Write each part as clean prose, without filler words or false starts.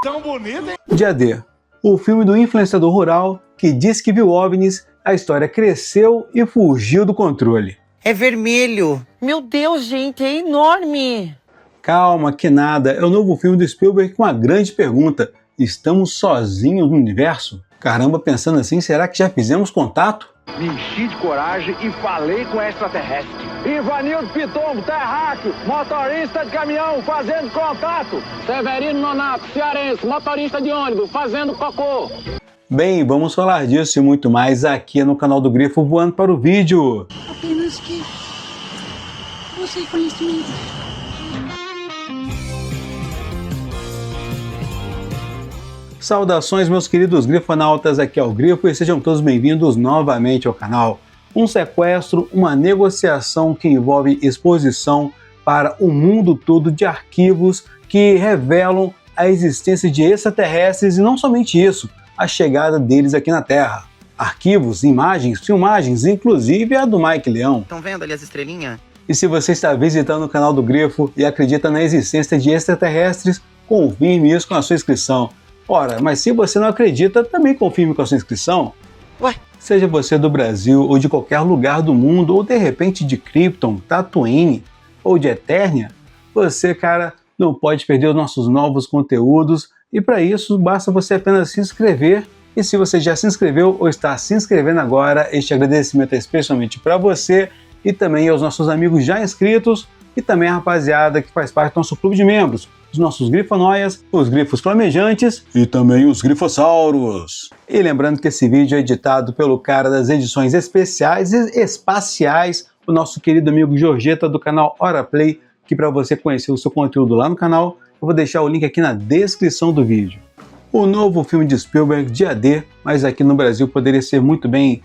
Tão bonito, hein? Dia D, o filme do influenciador rural que diz que viu OVNIs, a história cresceu e fugiu do controle. É vermelho. Meu Deus, gente, é enorme! Calma, que nada, é o novo filme do Spielberg com uma grande pergunta. Estamos sozinhos no universo? Caramba, pensando assim, será que já fizemos contato? Me enchi de coragem e falei com extraterrestre. Ivanildo Pitombo, terráqueo, motorista de caminhão, fazendo contato. Severino Nonato, cearense, motorista de ônibus, fazendo cocô. Bem, vamos falar disso e muito mais aqui no canal do Grifo Voando para o Vídeo. Apenas que você conhecimento. Saudações, meus queridos grifonautas, aqui é o Grifo e sejam todos bem-vindos novamente ao canal. Um sequestro, uma negociação que envolve exposição para o mundo todo de arquivos que revelam a existência de extraterrestres e não somente isso, a chegada deles aqui na Terra. Arquivos, imagens, filmagens, inclusive a do Mike Leão. Estão vendo ali as estrelinhas? E se você está visitando o canal do Grifo e acredita na existência de extraterrestres, confirme isso com a sua inscrição. Ora, mas se você não acredita, também confirme com a sua inscrição. Ué? Seja você do Brasil ou de qualquer lugar do mundo, ou de repente de Krypton, Tatooine ou de Eternia, você, cara, não pode perder os nossos novos conteúdos e para isso basta você apenas se inscrever. E se você já se inscreveu ou está se inscrevendo agora, este agradecimento é especialmente para você e também aos nossos amigos já inscritos e também a rapaziada que faz parte do nosso clube de membros, os nossos grifonóias, os grifos flamejantes e também os grifossauros. E lembrando que esse vídeo é editado pelo cara das edições especiais e espaciais, o nosso querido amigo Jorgeta do canal Hora Play, que para você conhecer o seu conteúdo lá no canal, eu vou deixar o link aqui na descrição do vídeo. O novo filme de Spielberg, Dia D, mas aqui no Brasil poderia ser muito bem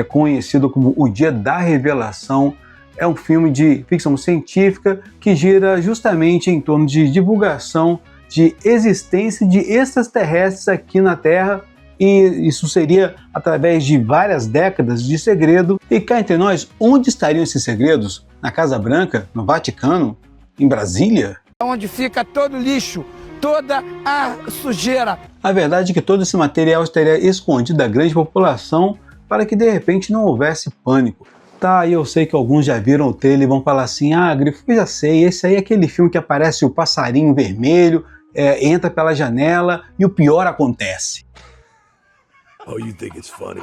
conhecido como O Dia da Revelação, é um filme de ficção científica que gira justamente em torno de divulgação de existência de extraterrestres aqui na Terra, e isso seria através de várias décadas de segredo. E cá entre nós, onde estariam esses segredos? Na Casa Branca? No Vaticano? Em Brasília? Onde fica todo o lixo, toda a sujeira. A verdade é que todo esse material estaria escondido da grande população para que de repente não houvesse pânico. Tá, e eu sei que alguns já viram o trailer e vão falar assim, ah, Grifo, eu já sei, esse aí é aquele filme que aparece o passarinho vermelho, entra pela janela e o pior acontece. Oh, you think it's funny?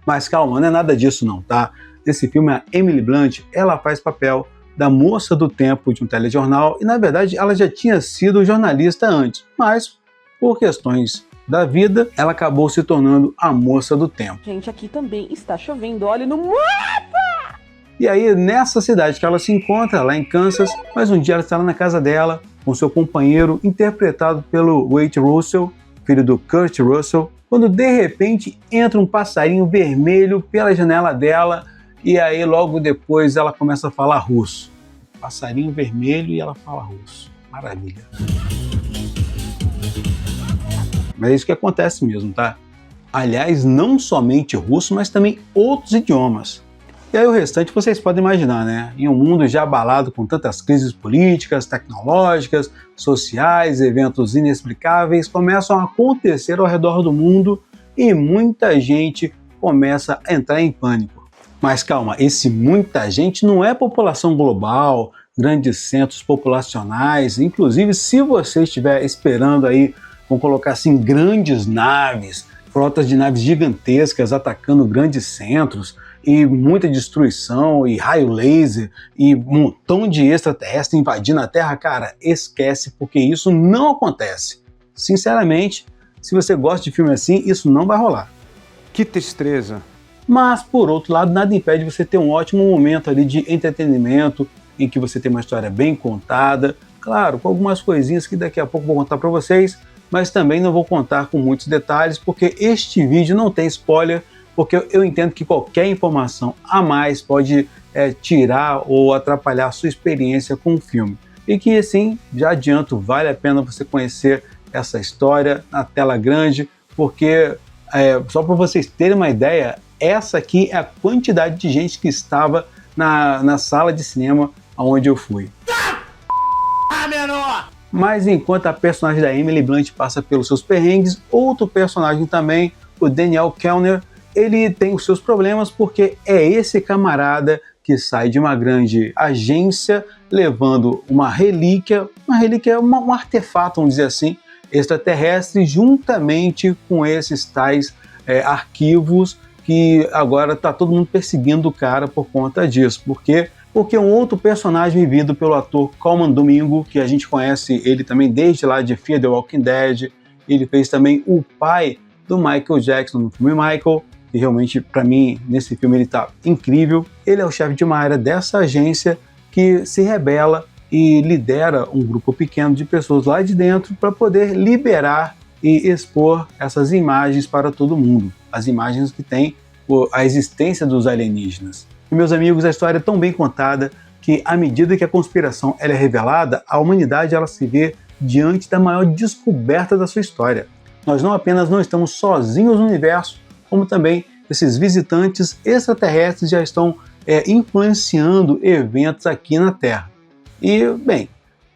Mas calma, não é nada disso não, tá? Nesse filme a Emily Blunt, ela faz papel da moça do tempo de um telejornal e na verdade ela já tinha sido jornalista antes, mas por questões da vida ela acabou se tornando a moça do tempo. Gente, aqui também está chovendo, olha no mapa! E aí nessa cidade que ela se encontra, lá em Kansas, mas um dia ela está lá na casa dela com seu companheiro interpretado pelo Wade Russell, filho do Kurt Russell, quando de repente entra um passarinho vermelho pela janela dela. E aí logo depois ela começa a falar russo. Passarinho vermelho e ela fala russo. Maravilha. Mas é isso que acontece mesmo, tá? Aliás, não somente russo, mas também outros idiomas. E aí o restante vocês podem imaginar, né? Em um mundo já abalado com tantas crises políticas, tecnológicas, sociais, eventos inexplicáveis começam a acontecer ao redor do mundo e muita gente começa a entrar em pânico. Mas calma, esse muita gente não é população global, grandes centros populacionais, inclusive se você estiver esperando aí, vamos colocar assim, grandes naves, frotas de naves gigantescas atacando grandes centros, e muita destruição, e raio laser, e um montão de extraterrestre invadindo a Terra, cara, esquece, porque isso não acontece. Sinceramente, se você gosta de filme assim, isso não vai rolar. Que tristeza. Mas, por outro lado, nada impede você ter um ótimo momento ali de entretenimento, em que você tem uma história bem contada, claro, com algumas coisinhas que daqui a pouco eu vou contar para vocês, mas também não vou contar com muitos detalhes, porque este vídeo não tem spoiler, porque eu entendo que qualquer informação a mais pode tirar ou atrapalhar a sua experiência com o filme. E que, assim, já adianto, vale a pena você conhecer essa história na tela grande, porque, só para vocês terem uma ideia, essa aqui é a quantidade de gente que estava na sala de cinema onde eu fui. Mas enquanto a personagem da Emily Blunt passa pelos seus perrengues, outro personagem também, o Daniel Kellner, ele tem os seus problemas porque é esse camarada que sai de uma grande agência levando uma relíquia, um artefato, vamos dizer assim, extraterrestre, juntamente com esses tais arquivos que agora está todo mundo perseguindo o cara por conta disso. Por quê? Porque um outro personagem vivido pelo ator Colman Domingo, que a gente conhece ele também desde lá de Fear the Walking Dead, ele fez também o pai do Michael Jackson no filme Michael, que realmente, para mim, nesse filme ele está incrível. Ele é o chefe de uma área dessa agência que se rebela e lidera um grupo pequeno de pessoas lá de dentro para poder liberar e expor essas imagens para todo mundo. As imagens que têm a existência dos alienígenas. E, meus amigos, a história é tão bem contada que, à medida que a conspiração ela é revelada, a humanidade ela se vê diante da maior descoberta da sua história. Nós não apenas não estamos sozinhos no universo, como também esses visitantes extraterrestres já estão influenciando eventos aqui na Terra. E, bem,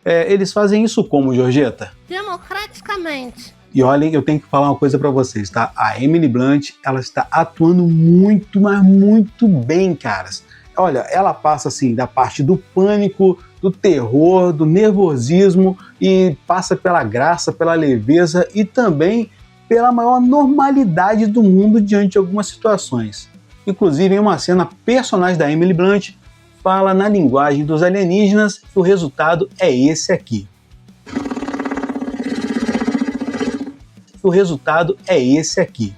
eles fazem isso como, Georgeta? Democraticamente. E olhem, eu tenho que falar uma coisa para vocês, tá? A Emily Blunt, ela está atuando muito, mas muito bem, caras. Olha, ela passa assim da parte do pânico, do terror, do nervosismo e passa pela graça, pela leveza e também pela maior normalidade do mundo diante de algumas situações. Inclusive, em uma cena, a personagem da Emily Blunt fala na linguagem dos alienígenas e o resultado é esse aqui. O resultado é esse aqui.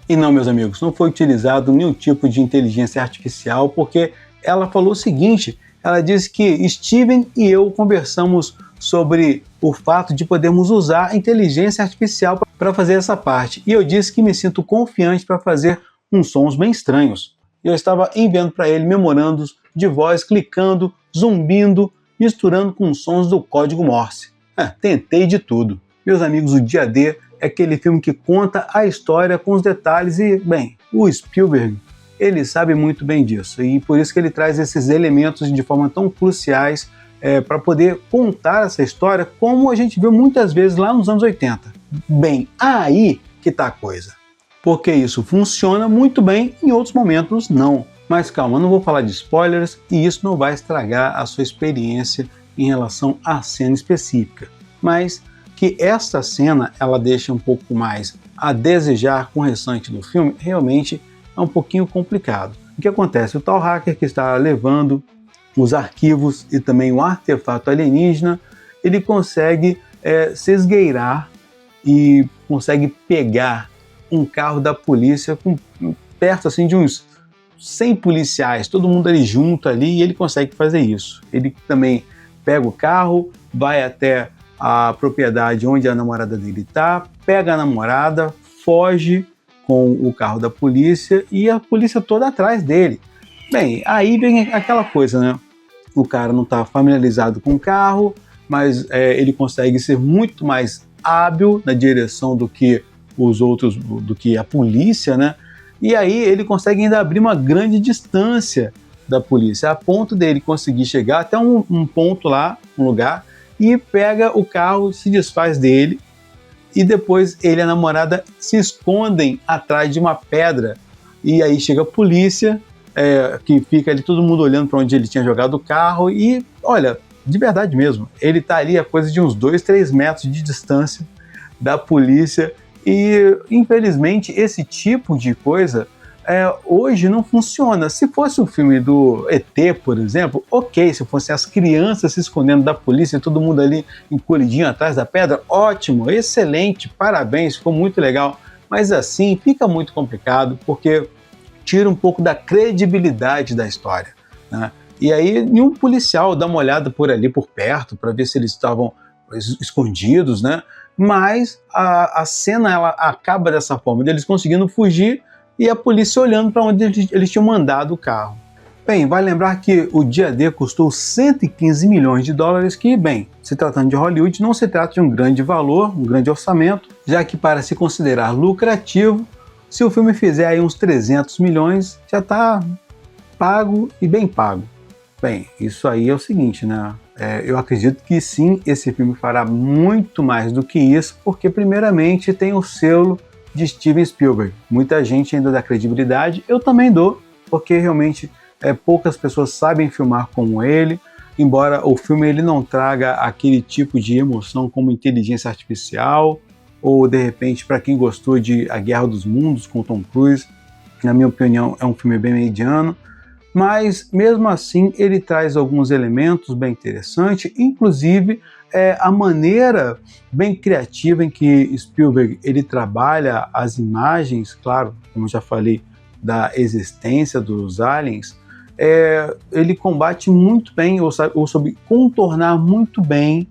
E não, meus amigos, não foi utilizado nenhum tipo de inteligência artificial, porque ela falou o seguinte, ela disse que Steven e eu conversamos sobre o fato de podermos usar a inteligência artificial para fazer essa parte. E eu disse que me sinto confiante para fazer uns sons bem estranhos. Eu estava enviando para ele memorandos de voz, clicando, zumbindo, misturando com sons do código Morse. Tentei de tudo. Meus amigos, o Dia D é aquele filme que conta a história com os detalhes e, bem, o Spielberg, ele sabe muito bem disso e por isso que ele traz esses elementos de forma tão cruciais para poder contar essa história como a gente viu muitas vezes lá nos anos 80. Bem, aí que tá a coisa. Porque isso funciona muito bem, em outros momentos não. Mas calma, eu não vou falar de spoilers e isso não vai estragar a sua experiência em relação à cena específica. Mas que esta cena, ela deixa um pouco mais a desejar com o restante do filme, realmente é um pouquinho complicado. O que acontece? O tal hacker que está levando os arquivos e também o artefato alienígena, ele consegue se esgueirar e consegue pegar um carro da polícia perto assim de uns 100 policiais, todo mundo ali junto ali, e ele consegue fazer isso. Ele também pega o carro, vai até a propriedade onde a namorada dele está, pega a namorada, foge com o carro da polícia e a polícia toda atrás dele. Bem, aí vem aquela coisa, né? O cara não está familiarizado com o carro, mas ele consegue ser muito mais hábil na direção do que os outros, do que a polícia, né? E aí ele consegue ainda abrir uma grande distância da polícia, a ponto dele conseguir chegar até um ponto lá, um lugar, e pega o carro, se desfaz dele, e depois ele e a namorada se escondem atrás de uma pedra, e aí chega a polícia, que fica ali todo mundo olhando para onde ele tinha jogado o carro, e olha, de verdade mesmo, ele está ali a coisa de uns 2-3 metros de distância da polícia, e infelizmente esse tipo de coisa hoje não funciona. Se fosse um filme do ET, por exemplo, ok, se fossem as crianças se escondendo da polícia, todo mundo ali encolhidinho atrás da pedra, ótimo, excelente, parabéns, ficou muito legal, mas assim fica muito complicado, porque tira um pouco da credibilidade da história, né? E aí nenhum policial dá uma olhada por ali, por perto, para ver se eles estavam escondidos, né? Mas a cena ela acaba dessa forma, deles conseguindo fugir e a polícia olhando para onde eles tinham mandado o carro. Bem, vale lembrar que o dia D custou 115 milhões de dólares, que, bem, se tratando de Hollywood, não se trata de um grande valor, um grande orçamento, já que para se considerar lucrativo, se o filme fizer aí uns 300 milhões, já está pago e bem pago. Bem, isso aí é o seguinte, né? Eu acredito que sim, esse filme fará muito mais do que isso, porque primeiramente tem o selo de Steven Spielberg. Muita gente ainda dá credibilidade, eu também dou, porque realmente poucas pessoas sabem filmar como ele, embora o filme ele não traga aquele tipo de emoção como inteligência artificial, ou de repente, para quem gostou de A Guerra dos Mundos com Tom Cruise, na minha opinião é um filme bem mediano, mas mesmo assim ele traz alguns elementos bem interessantes, inclusive a maneira bem criativa em que Spielberg ele trabalha as imagens, claro, como já falei, da existência dos aliens, ele combate muito bem, ou soube contornar muito bem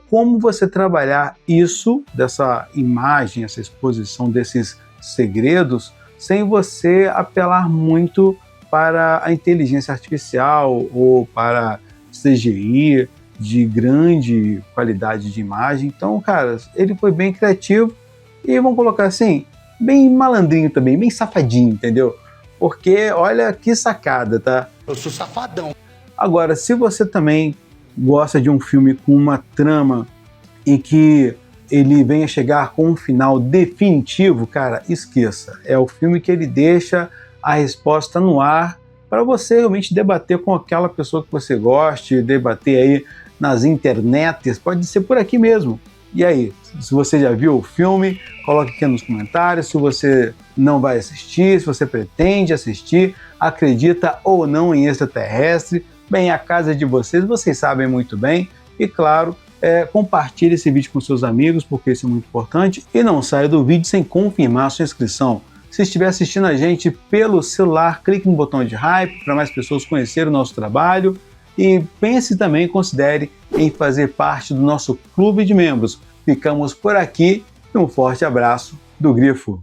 como você trabalhar isso, dessa imagem, essa exposição desses segredos, sem você apelar muito para a inteligência artificial ou para CGI de grande qualidade de imagem. Então, cara, ele foi bem criativo e vamos colocar assim, bem malandrinho também, bem safadinho, entendeu? Porque olha que sacada, tá? Eu sou safadão. Agora, se você também gosta de um filme com uma trama em que ele venha chegar com um final definitivo, cara, esqueça. É o filme que ele deixa a resposta no ar para você realmente debater com aquela pessoa que você goste, debater aí nas internets, pode ser por aqui mesmo. E aí, se você já viu o filme, coloque aqui nos comentários, se você não vai assistir, se você pretende assistir, acredita ou não em extraterrestre, bem, a casa é de vocês, vocês sabem muito bem, e claro, compartilhe esse vídeo com seus amigos, porque isso é muito importante, e não saia do vídeo sem confirmar a sua inscrição. Se estiver assistindo a gente pelo celular, clique no botão de hype para mais pessoas conhecerem o nosso trabalho e pense também, considere em fazer parte do nosso clube de membros. Ficamos por aqui e um forte abraço do Grifo.